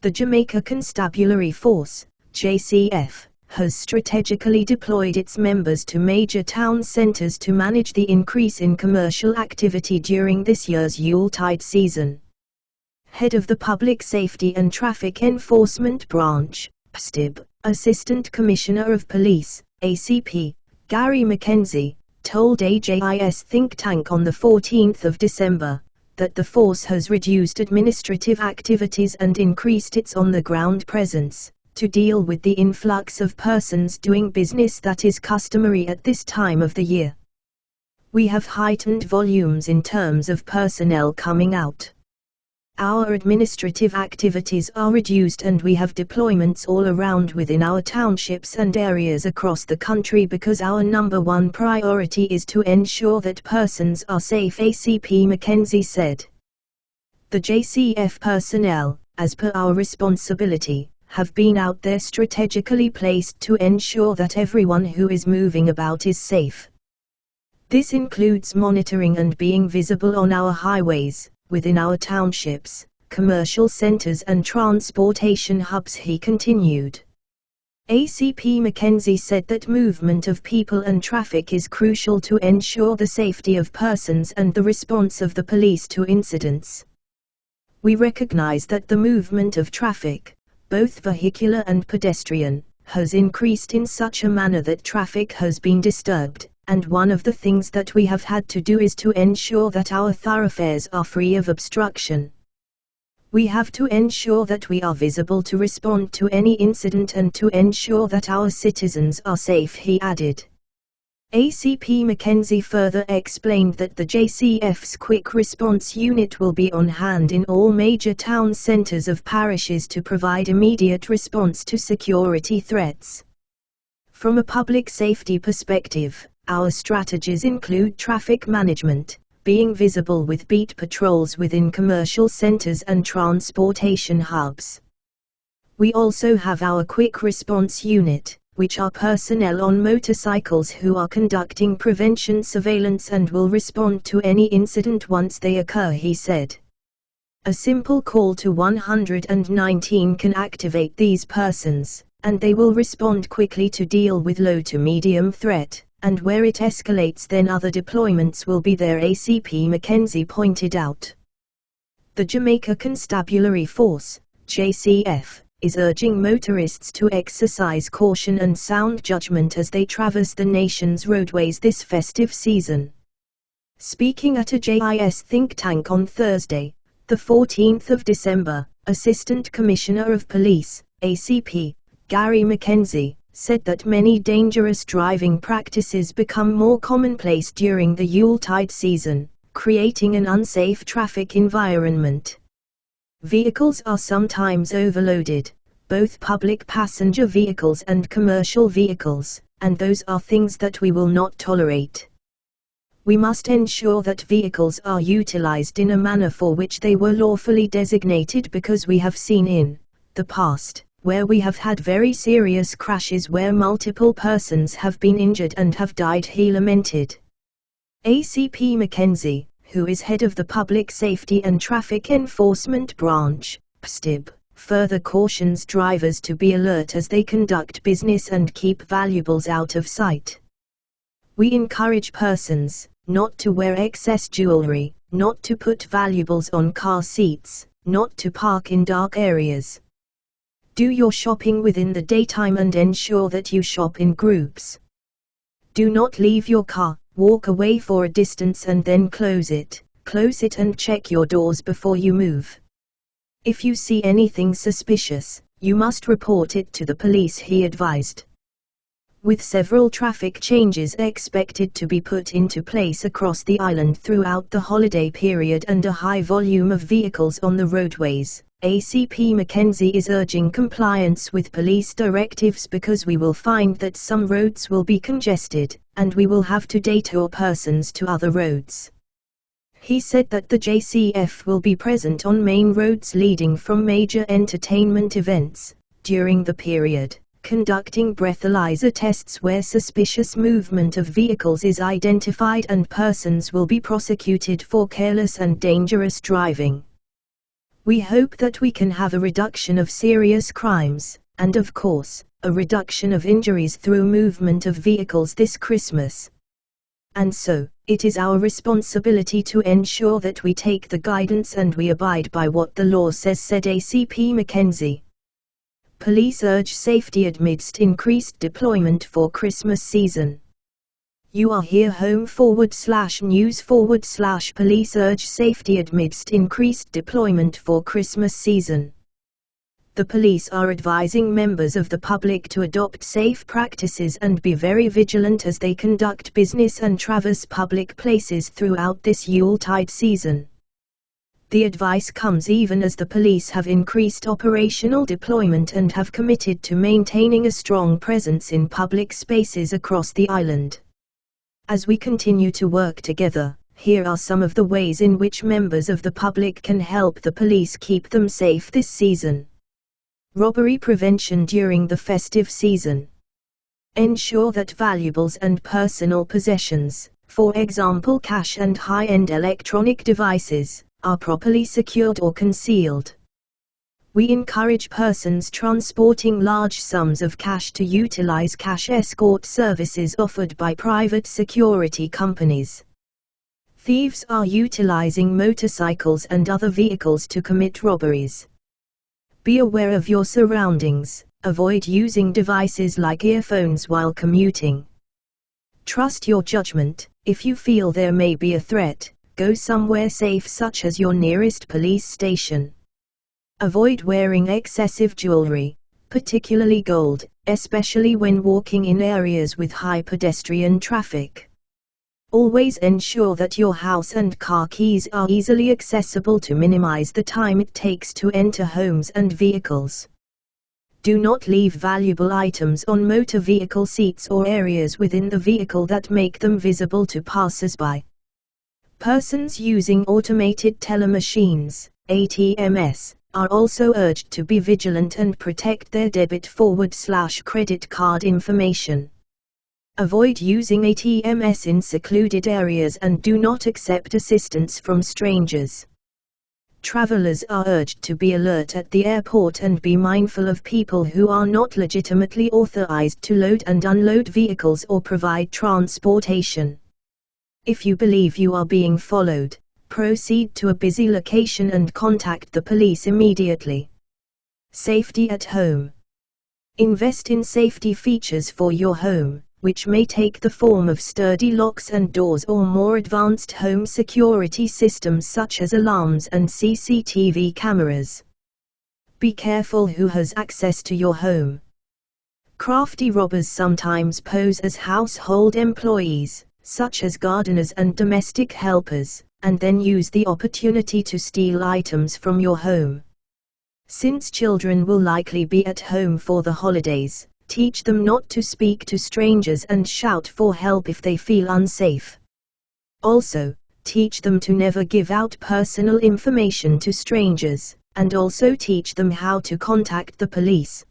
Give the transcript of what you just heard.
The Jamaica Constabulary Force, JCF, has strategically deployed its members to major town centers to manage the increase in commercial activity during this year's Yuletide season. Head of the Public Safety and Traffic Enforcement Branch, PSTIB, Assistant Commissioner of Police, ACP, Gary McKenzie, told AJIS think tank on the 14th of December, that the force has reduced administrative activities and increased its on-the-ground presence, to deal with the influx of persons doing business that is customary at this time of the year. We have heightened volumes in terms of personnel coming out. Our administrative activities are reduced and we have deployments all around within our townships and areas across the country because our number one priority is to ensure that persons are safe, ACP McKenzie said. The JCF personnel, as per our responsibility, have been out there strategically placed to ensure that everyone who is moving about is safe. This includes monitoring and being visible on our highways, within our townships, commercial centers and transportation hubs, he continued. ACP McKenzie said that movement of people and traffic is crucial to ensure the safety of persons and the response of the police to incidents. We recognize that the movement of traffic, both vehicular and pedestrian, has increased in such a manner that traffic has been disturbed, and one of the things that we have had to do is to ensure that our thoroughfares are free of obstruction. We have to ensure that we are visible to respond to any incident and to ensure that our citizens are safe, he added. ACP McKenzie further explained that the JCF's Quick Response Unit will be on hand in all major town centers of parishes to provide immediate response to security threats. From a public safety perspective, our strategies include traffic management, being visible with beat patrols within commercial centers and transportation hubs. We also have our Quick Response Unit, which are personnel on motorcycles who are conducting prevention surveillance and will respond to any incident once they occur, he said. A simple call to 119 can activate these persons, and they will respond quickly to deal with low to medium threat. And where it escalates then other deployments will be there, ACP McKenzie pointed out. The Jamaica Constabulary Force, JCF, is urging motorists to exercise caution and sound judgment as they traverse the nation's roadways this festive season. Speaking at a JIS think tank on Thursday, the 14th of December, Assistant Commissioner of Police, ACP, Gary McKenzie, said that many dangerous driving practices become more commonplace during the Yuletide season, creating an unsafe traffic environment. Vehicles are sometimes overloaded, both public passenger vehicles and commercial vehicles, and those are things that we will not tolerate. We must ensure that vehicles are utilized in a manner for which they were lawfully designated, because we have seen in the past where we have had very serious crashes where multiple persons have been injured and have died, he lamented. ACP McKenzie, who is head of the Public Safety and Traffic Enforcement Branch, PSTIB, further cautions drivers to be alert as they conduct business and keep valuables out of sight. We encourage persons not to wear excess jewelry, not to put valuables on car seats, not to park in dark areas. Do your shopping within the daytime and ensure that you shop in groups. Do not leave your car, walk away for a distance and then close it and check your doors before you move. If you see anything suspicious, you must report it to the police, he advised. With several traffic changes expected to be put into place across the island throughout the holiday period and a high volume of vehicles on the roadways, ACP McKenzie is urging compliance with police directives because we will find that some roads will be congested, and we will have to detour persons to other roads. He said that the JCF will be present on main roads leading from major entertainment events, during the period, conducting breathalyzer tests where suspicious movement of vehicles is identified, and persons will be prosecuted for careless and dangerous driving. We hope that we can have a reduction of serious crimes, and of course, a reduction of injuries through movement of vehicles this Christmas. And so, it is our responsibility to ensure that we take the guidance and we abide by what the law says, said ACP Mackenzie. Police urge safety amidst increased deployment for Christmas season. You are here home/news/police urge safety amidst increased deployment for Christmas season. The police are advising members of the public to adopt safe practices and be very vigilant as they conduct business and traverse public places throughout this Yuletide season. The advice comes even as the police have increased operational deployment and have committed to maintaining a strong presence in public spaces across the island. As we continue to work together, here are some of the ways in which members of the public can help the police keep them safe this season. Robbery prevention during the festive season. Ensure that valuables and personal possessions, for example cash and high-end electronic devices, are properly secured or concealed. We encourage persons transporting large sums of cash to utilize cash escort services offered by private security companies. Thieves are utilizing motorcycles and other vehicles to commit robberies. Be aware of your surroundings, avoid using devices like earphones while commuting. Trust your judgment. If you feel there may be a threat, go somewhere safe such as your nearest police station. Avoid wearing excessive jewelry, particularly gold, especially when walking in areas with high pedestrian traffic. Always ensure that your house and car keys are easily accessible to minimize the time it takes to enter homes and vehicles. Do not leave valuable items on motor vehicle seats or areas within the vehicle that make them visible to passers-by. Persons using automated teller machines, ATMs, are also urged to be vigilant and protect their debit/credit card information. Avoid using ATMs in secluded areas and do not accept assistance from strangers. Travelers are urged to be alert at the airport and be mindful of people who are not legitimately authorized to load and unload vehicles or provide transportation. If you believe you are being followed, proceed to a busy location and contact the police immediately. Safety at home. Invest in safety features for your home, which may take the form of sturdy locks and doors or more advanced home security systems such as alarms and CCTV cameras. Be careful who has access to your home. Crafty robbers sometimes pose as household employees, such as gardeners and domestic helpers, and then use the opportunity to steal items from your home. Since children will likely be at home for the holidays, teach them not to speak to strangers and shout for help if they feel unsafe. Also, teach them to never give out personal information to strangers, and also teach them how to contact the police.